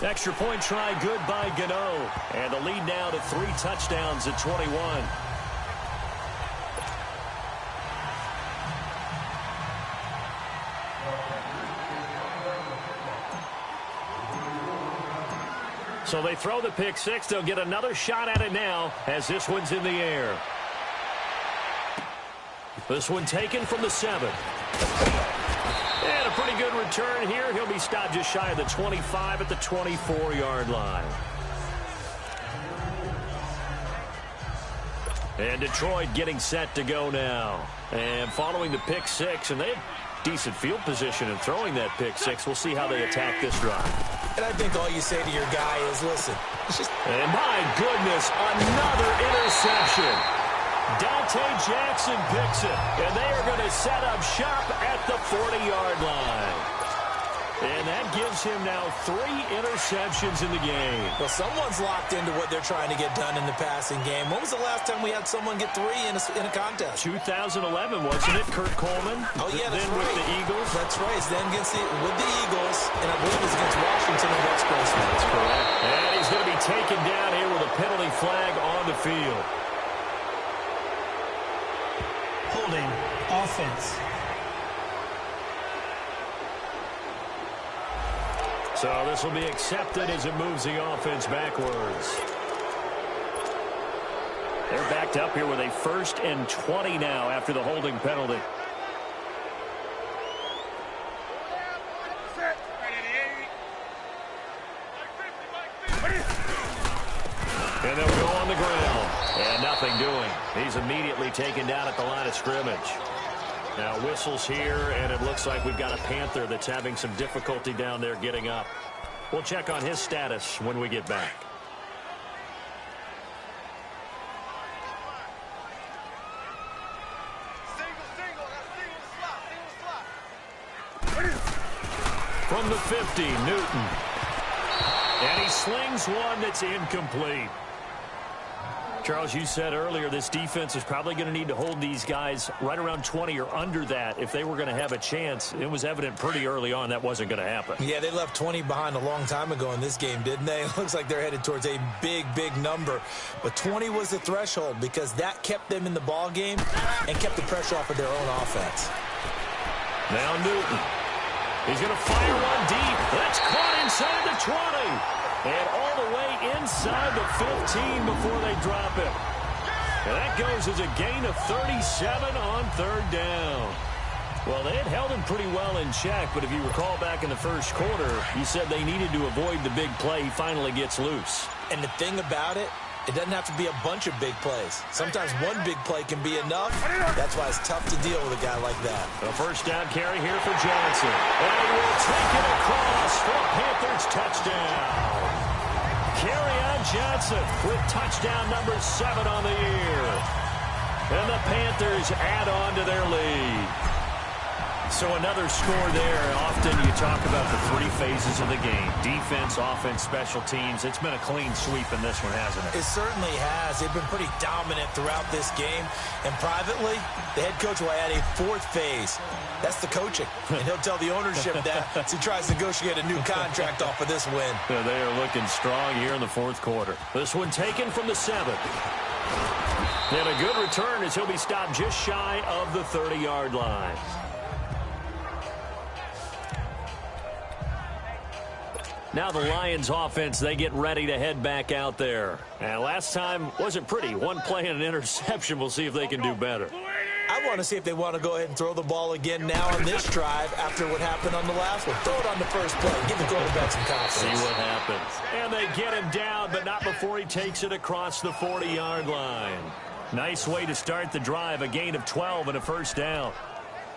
Extra point try good by Gano. And the lead now to 3 touchdowns at 21. So they throw the pick 6. They'll get another shot at it now as this one's in the air. This one taken from the 7. And a pretty good return here. He'll be stopped just shy of the 25 at the 24-yard line. And Detroit getting set to go now. And following the pick 6, and they have decent field position in throwing that pick 6. We'll see how they attack this drive. And I think all you say to your guy is, listen, it's just... And my goodness, another interception. Dante Jackson picks it, and they are going to set up shop at the 40-yard line. And that gives him now 3 interceptions in the game. Well, someone's locked into what they're trying to get done in the passing game. When was the last time we had someone get 3 in a contest? 2011, wasn't it? Kurt Coleman? Oh, yeah, that's then right. with the Eagles? That's right. It's then with the Eagles, and I believe it's against Washington and Rex Grossman. That's correct. And he's going to be taken down here with a penalty flag on the field. Holding offense. So this will be accepted as it moves the offense backwards. They're backed up here with a 1st and 20 now after the holding penalty. And they'll go on the ground. And nothing doing. He's immediately taken down at the line of scrimmage. Now whistles here, and it looks like we've got a Panther that's having some difficulty down there getting up. We'll check on his status when we get back. From the 50, Newton. And he slings one that's incomplete. Charles, you said earlier this defense is probably going to need to hold these guys right around 20 or under that if they were going to have a chance. It was evident pretty early on that wasn't going to happen. Yeah, they left 20 behind a long time ago in this game, didn't they? It looks like they're headed towards a big, big number. But 20 was the threshold because that kept them in the ball game and kept the pressure off of their own offense. Now Newton. He's going to fire one deep. That's caught inside the 20. And all the way inside the 15 before they drop it. And that goes as a gain of 37 on 3rd down. Well, they had held him pretty well in check, but if you recall back in the first quarter, you said they needed to avoid the big play. He finally gets loose. And the thing about it, it doesn't have to be a bunch of big plays. Sometimes one big play can be enough. That's why it's tough to deal with a guy like that. A 1st down carry here for Johnson. And he will take it across for a Panthers touchdown. Kerryon Johnson with touchdown number 7 on the year. And the Panthers add on to their lead. So another score there. Often you talk about the three phases of the game. Defense, offense, special teams. It's been a clean sweep in this one, hasn't it? It certainly has. They've been pretty dominant throughout this game. And privately, the head coach will add a fourth phase. That's the coaching. And he'll tell the ownership that as he tries to negotiate a new contract off of this win. Yeah, they are looking strong here in the fourth quarter. This one taken from the 7. And a good return as he'll be stopped just shy of the 30-yard line. Now the Lions offense, they get ready to head back out there. And last time wasn't pretty. One play and an interception. We'll see if they can do better. I want to see if they want to go ahead and throw the ball again now on this drive after what happened on the last one. Throw it on the first play. Give the quarterback some confidence. See what happens. And they get him down, but not before he takes it across the 40-yard line. Nice way to start the drive. A gain of 12 and a first down.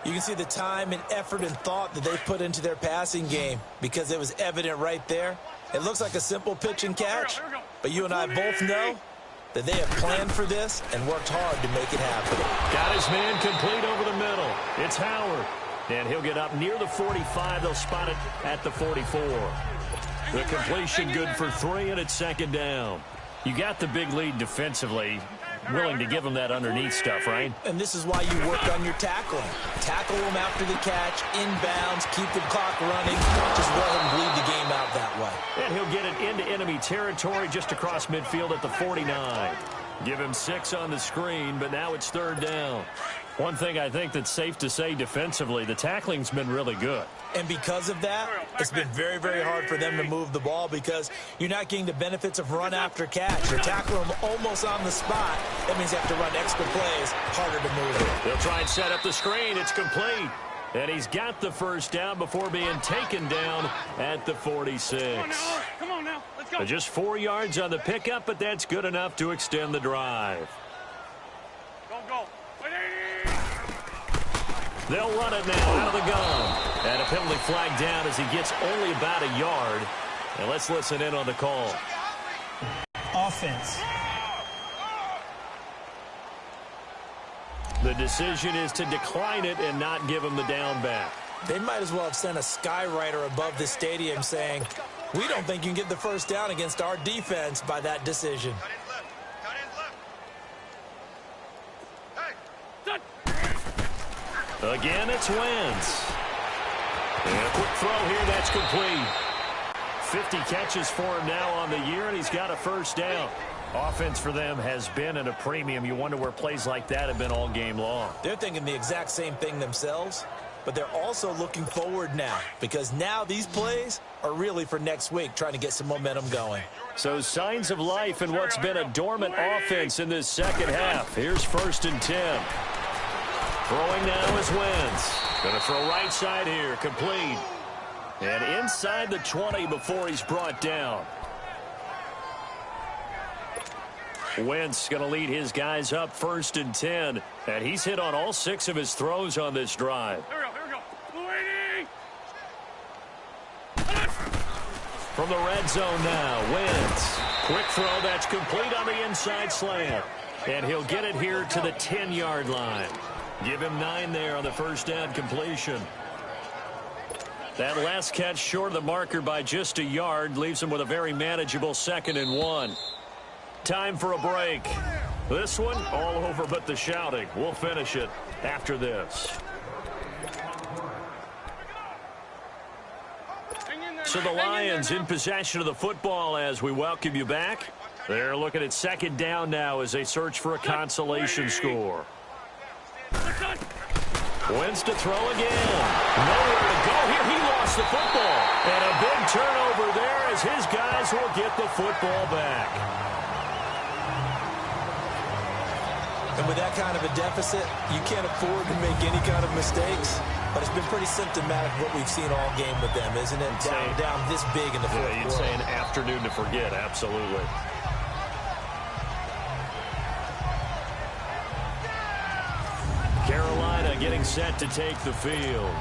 You can see the time and effort and thought that they put into their passing game because it was evident right there. It looks like a simple pitch and catch, but you and I both know that they have planned for this and worked hard to make it happen. Got his man complete over the middle. It's Howard, and he'll get up near the 45. They'll spot it at the 44. The completion good for 3, and it's second down. You got the big lead defensively. Willing to give them that underneath stuff, right? And this is why you work on your tackling. Tackle them after the catch, inbounds, keep the clock running. Just let him bleed the game out that way. And he'll get it into enemy territory just across midfield at the 49. Give him 6 on the screen, but now it's third down. One thing I think that's safe to say defensively, the tackling's been really good. And because of that, it's been very, very hard for them to move the ball because you're not getting the benefits of run after catch. You're tackling them almost on the spot. That means you have to run extra plays, harder to move it. They'll try and set up the screen. It's complete. And he's got the first down before being taken down at the 46. Come on now. Let's go. Just 4 yards on the pickup, but that's good enough to extend the drive. Go. They'll run it now out of the gun. And a penalty flag down as he gets only about a yard. And let's listen in on the call. Offense. The decision is to decline it and not give him the down back. They might as well have sent a skywriter above the stadium saying, we don't think you can get the first down against our defense by that decision. Again, it's Wentz. And a quick throw here, that's complete. 50 catches for him now on the year, and he's got a first down. Offense for them has been at a premium. You wonder where plays like that have been all game long. They're thinking the exact same thing themselves, but they're also looking forward now because now these plays are really for next week, trying to get some momentum going. So signs of life in what's been a dormant offense in this second half. Here's 1st and 10. Throwing now is Wentz. Going to throw right side here, complete. And inside the 20 before he's brought down. Wentz going to lead his guys up 1st and 10. And he's hit on all 6 of his throws on this drive. Here we go. From the red zone now, Wentz. Quick throw, that's complete on the inside slant. And he'll get it here to the 10-yard line. Give him 9 there on the first down completion. That last catch short of the marker by just a yard leaves him with a very manageable 2nd and 1. Time for a break. This one all over but the shouting. We'll finish it after this. So the Lions in possession of the football as we welcome you back. They're looking at 2nd down now as they search for a consolation score. Wentz to throw again. Nowhere to go here. He lost the football. And a big turnover there as his guys will get the football back. And with that kind of a deficit, you can't afford to make any kind of mistakes. But it's been pretty symptomatic of what we've seen all game with them, isn't it? Down this big in the fourth quarter. You'd say an afternoon to forget, absolutely. Carolina getting set to take the field.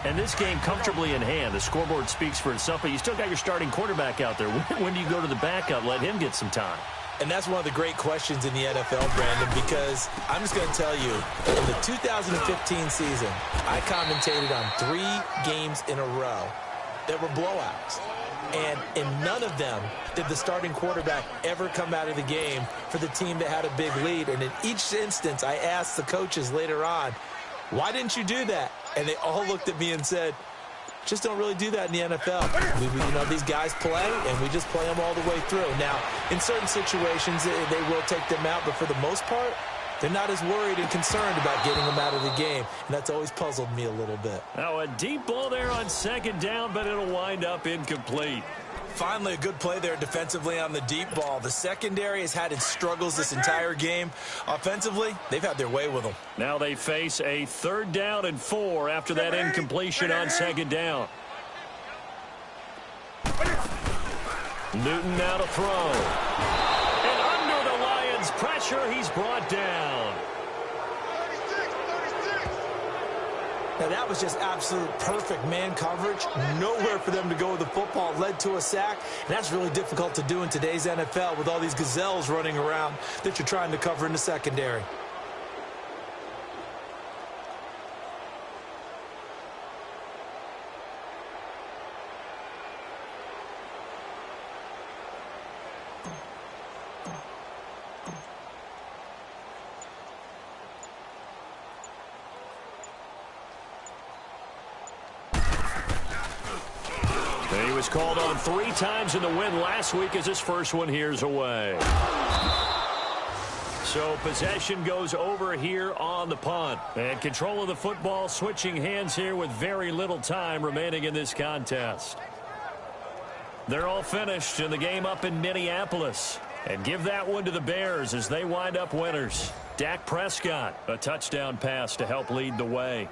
And this game comfortably in hand. The scoreboard speaks for itself, but you still got your starting quarterback out there. When do you go to the backup, let him get some time? And that's one of the great questions in the NFL, Brandon, because I'm just going to tell you, in the 2015 season, I commentated on 3 games in a row that were blowouts. And in none of them did the starting quarterback ever come out of the game for the team that had a big lead. And in each instance, I asked the coaches later on, why didn't you do that? And they all looked at me and said, just don't really do that in the NFL. These guys play, and we just play them all the way through. Now, in certain situations, they will take them out, but for the most part, they're not as worried and concerned about getting them out of the game, and that's always puzzled me a little bit. Now, a deep ball there on second down, but it'll wind up incomplete. Finally, a good play there defensively on the deep ball. The secondary has had its struggles this entire game. Offensively, they've had their way with them. Now they face a 3rd down and 4 after that incompletion on second down. Newton now to throw. And under the Lions' pressure, he's brought down. Now, that was just absolute perfect man coverage. Nowhere for them to go with the football. Led to a sack, and that's really difficult to do in today's NFL with all these gazelles running around that you're trying to cover in the secondary. He was called on 3 times in the win last week as his first one here's away. So possession goes over here on the punt. And control of the football switching hands here with very little time remaining in this contest. They're all finished in the game up in Minneapolis. And give that one to the Bears as they wind up winners. Dak Prescott, a touchdown pass to help lead the way.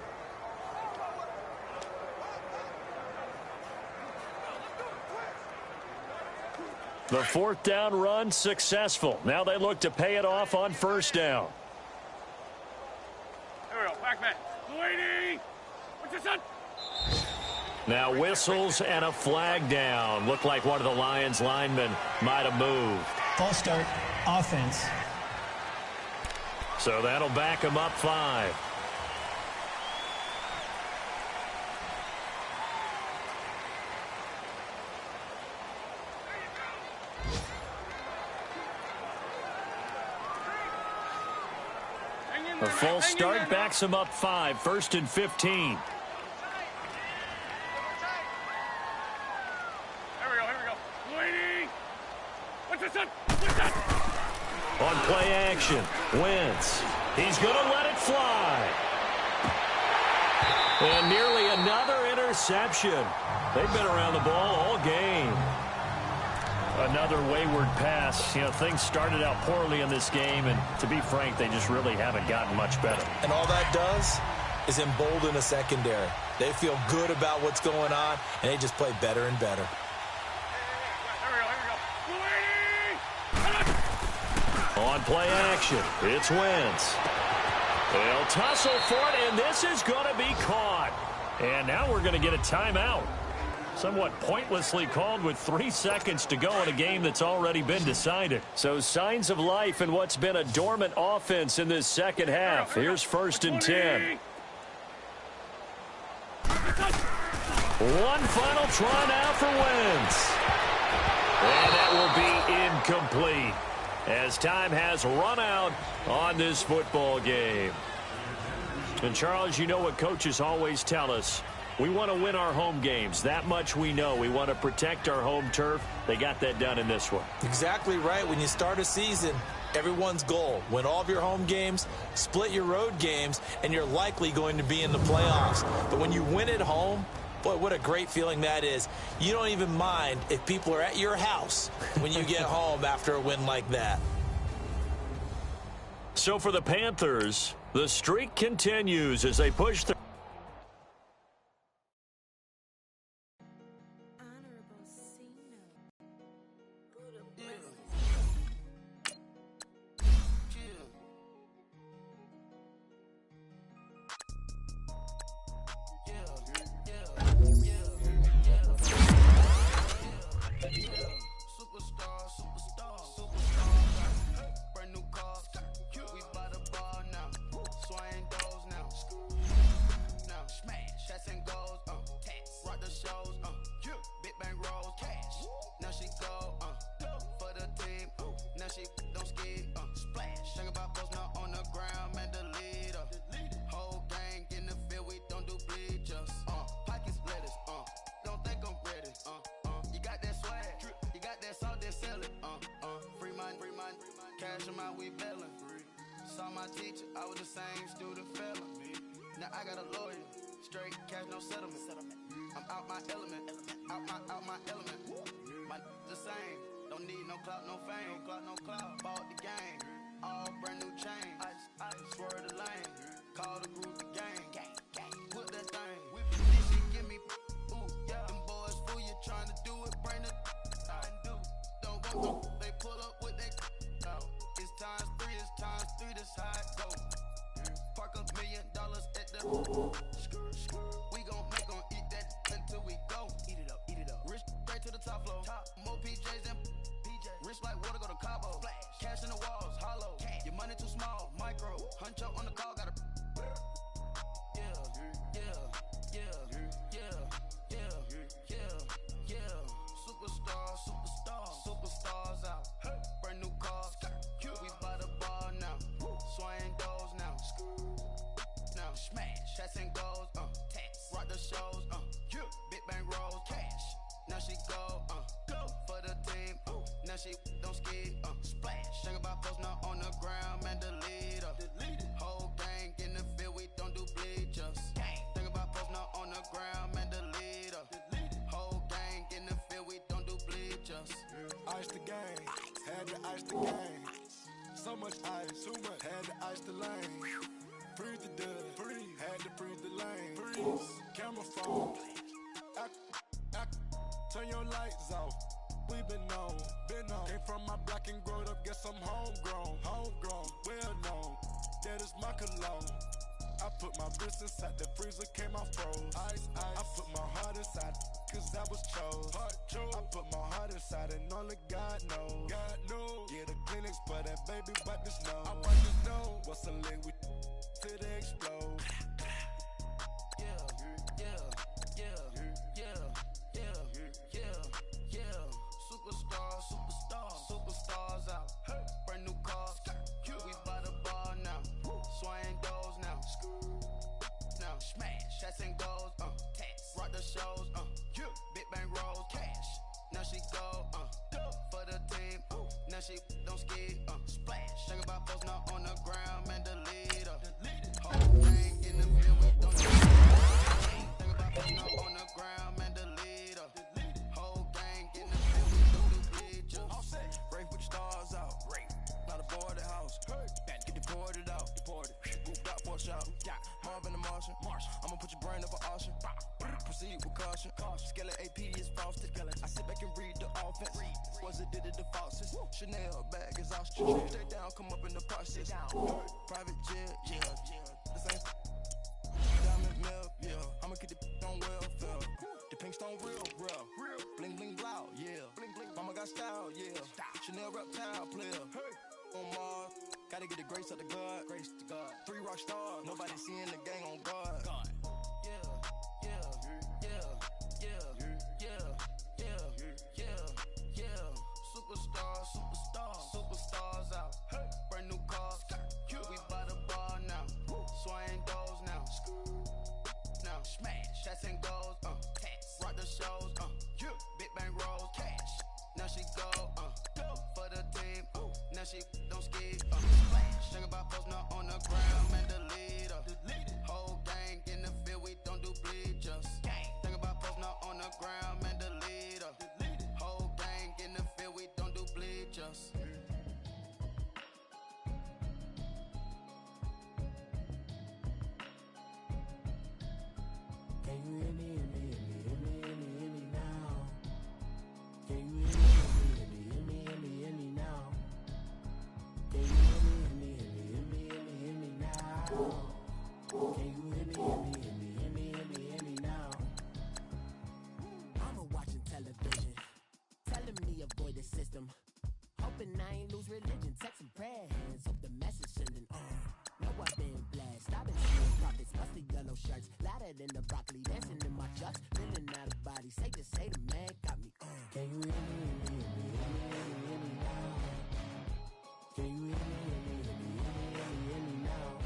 The 4th down run successful. Now they look to pay it off on 1st down. There we go. Back man. Waiting. What's this on? Now whistles and a flag down. Looked like one of the Lions linemen might have moved. False start, offense. So that'll back him up 5. A false start backs him up 5. 1st and 15. Here we go. Waiting. What's this on? What's that? On play action, Wentz. He's going to let it fly. And nearly another interception. They've been around the ball all game. Another wayward pass. Things started out poorly in this game, and to be frank, they just really haven't gotten much better. And all that does is embolden a secondary. They feel good about what's going on, and they just play better and better. Here we go. On play action, it's Wentz. They'll tussle for it, and this is going to be caught. And now we're going to get a timeout. Somewhat pointlessly called with 3 seconds to go in a game that's already been decided. So signs of life in what's been a dormant offense in this second half. Here's 1st and 10. One final try now for Wentz. And that will be incomplete as time has run out on this football game. And Charles, you know what coaches always tell us. We want to win our home games. That much we know. We want to protect our home turf. They got that done in this one. Exactly right. When you start a season, everyone's goal, win all of your home games, split your road games, and you're likely going to be in the playoffs. But when you win at home, boy, what a great feeling that is. You don't even mind if people are at your house when you get home after a win like that. So for the Panthers, the streak continues as they push through. cash them out, we bellin'. Saw my teacher, I was the same student fella. Now I got a lawyer, straight cash, no settlement. I'm out my element, out my element. My the same, don't need no clout, no fame. Bought the game, all brand new chain. I swerve the lane, call the group the gang. Put that thing, this shit give me, ooh, yeah. Them boys fool you tryna do it, bring the don't want no, they pull up with they it's times three, this how it go. Park $1 million at the we gon' make 'em eat that until we go. Eat it up. Rich straight to the top floor. More PJs than PJ. Rich like water, go to Cabo. Flash. Cash in the walls, hollow. Cash. Your money too small, micro. Huncho on the call, gotta. Superstars out. Brand new cars. We by the bar now. Swaying doors now. Now smash. Chats and goals. Tax. Rock the shows. Big bang rolls. Cash. Now she go. For the team. Now she don't ski. Splash. Think about post now on the ground. Man, delete her. Whole gang in the field. We don't do bleachers. Think about post now on the ground. Man, delete her. Whole gang in the field. We don't do bleachers. Ice the game. Had to ice the game. So much ice, too much. Had to ice the lane. Freeze the dust, freeze. Had to freeze the lane. Freeze. Camera phone. Turn your lights off. We been on. Came from my block and growed up. Guess I'm homegrown, well known. That is my cologne. I put my wrist inside the freezer, came out froze. Ice. I put my heart inside, cause I was chose. I put my heart inside and only God knows. Yeah, the clinics, but that baby wipe the snow. I wipe the snow. What's a liquid till they explode? Superstars out. Brand new cars. We by the bar now. Swaying doors now. Now smash. Chats and goals. Tax. Rock the shows. Big bang rolls. Cash. Now she go. For the team. Now she don't ski. Splash. Think about post now on the ground. Man, delete her. Whole gang in the field. We don't do it. Think about post now on the ground. Man, delete her. Whole gang in the field. We don't do bleachers. Rain put the stars out. Not a board the house. Get deported out. Moved out for a shot. Marvin the Martian. I'ma put your brain up an auction. Proceed with caution. Skeleton AP is frosted. I sit back and read the offense. Was it did it the faucets? Chanel bag is ostrich. Stay down, come up in the process. Private jet, the same. Diamond milk, I'ma keep the on welfare. The pink stone real. Bling bling loud, Mama got style, Chanel reptile player. On Mars, gotta get the grace of the God. 3 rock stars, nobody seeing the gang on guard. Superstars out. Brand new cars. We by the bar now. Swaying doors now. Now smash. Chats and goals. Tax. Rock the shows. Big bang rolls. Cash. Now she go. For the team. Now she don't ski. Splash. Think about post now on the ground. Man, delete her. Whole gang in the field. We don't do bleachers. Think about post now on the ground. Man, delete her. Whole gang in the field. We don't do bleachers. Can you hear me now? Can you hear me now? Can you hear me now? Can you hear me now? I'm watching television, telling me avoid the system. Hoping I ain't lose religion, texting prayer hands, hope the message sending Know I've been blessed, I've been seeing prophets, busted yellow shirts, louder than the broccoli, dancing in my chucks, feeling out of body, say the man got me Can you hear me now? Can you hear me now?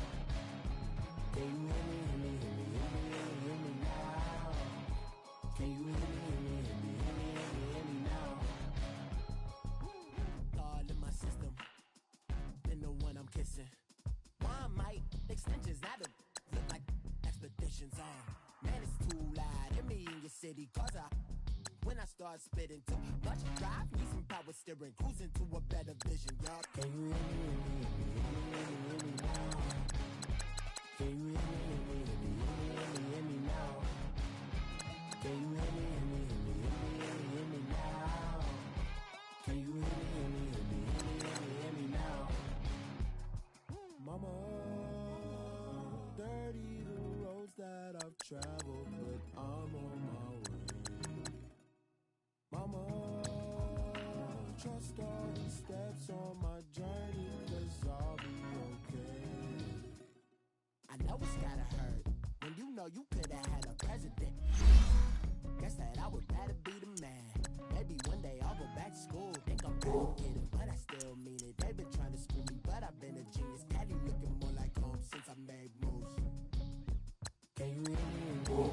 Can you hear me now? Can you hear me now? All in my system, emissions on. Man, it's too loud in me in your city, cause when I start spitting too much drive, need some power steering, cruising to a better vision, y'all. Can you hear me now? Can you hear me now? Can you hear me now? Can you hear me now? Mama, dirty the roads that I've traveled, but I'm on my way. Mama, trust all the steps on my journey, 'cause I'll be okay. I know it's gotta hurt when you know you could've had a president. Guess that I would rather be the man. Maybe one day I'll go back to school. Think I'm gonna get it, but I still mean it. They've been trying to screw me, but I've been a genius. Caddy looking more like home since I made moves. Can you hear me now?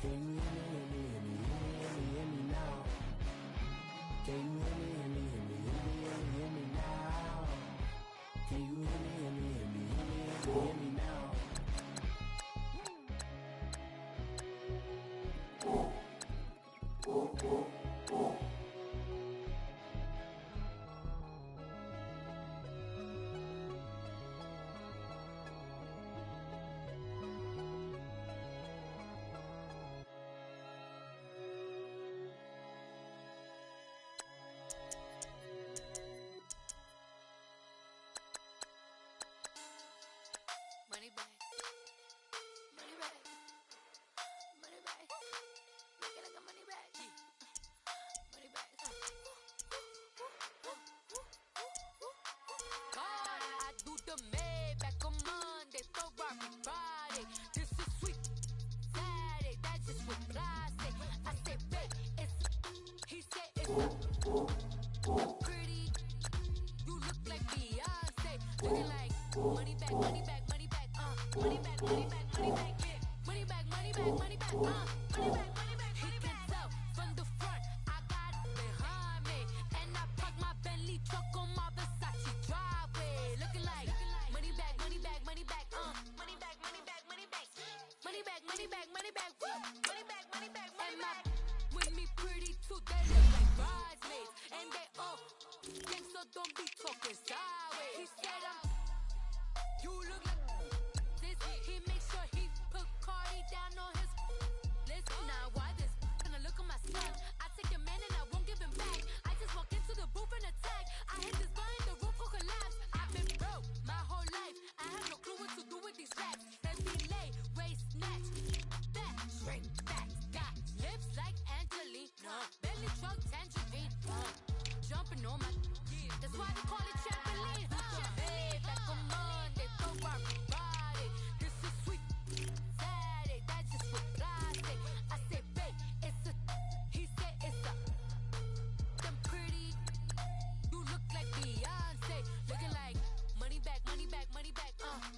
Can you hear me now? Can you hear me now? Can you hear me now? Money back. Money back. Money back. Make it like a money back. Money back. God, I do the Maybach on Monday, Ferrari Friday. This is sweet Saturday, that's just what I say. I say, babe, he said it's pretty. You look like Beyonce, looking like money back, money back, money back, money back, money back, money back, yeah. Money back, money back, money back, money back, money back, he can tell from the front, I got it behind me, and I park my Bentley truck on my Versace driveway, looking like money back, money back, money back, money back, money back, money back, money back, money back, money back, money back, money back, money back, with me pretty too, they look like bridesmaids, and they all gang, so don't be talking sideways. He said you look like this. He make sure he put Cardi down on his list. Now why this? Gonna look at my son. I take a man and I won't give him back. I just walk into the booth and attack. I hit this behind the roof will collapse. I've been broke my whole life. I have no clue what to do with these raps. Every lay, waist snatch, back, shrink back. Got lips like Angelina, belly truck tangerine. Jumping on my, that's why they call it trampoline. Back on Monday, Ferrari Friday. This is sweet Saturday, that's just what I say. I say, babe, it's a, he said it's a, them pretty. You look like Beyonce, looking like money back, money back, money back,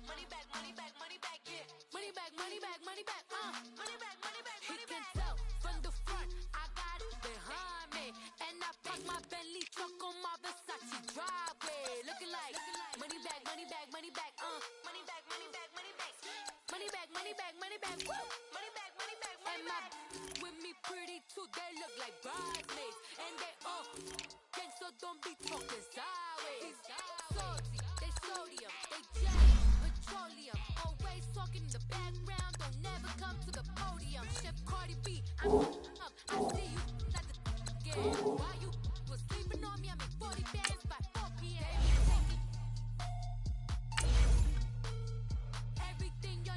money back, money back, money back, yeah. Money back, money back, money back, money back, money back, money back. He can tell from the front, I got it behind me, and I park my Bentley truck on my Versace driveway, looking like money back, money back, money back, money back, money back, money back, money back, money back, money back, woo, money back, money back, money back. With me pretty too, they look like bridesmaids, and they all gang, so don't be talking sideways. Salty, they sodium, they jet, petroleum, always talking in the background, don't never come to the podium. Chef Cardi B, I'm up, I see you at the game. While you was sleeping on me, I make 40 bands by 4 p.m. Everything you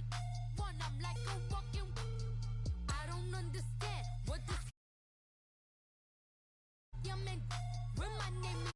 want, I'm like a walking. I don't understand what this. Yeah, man, when my name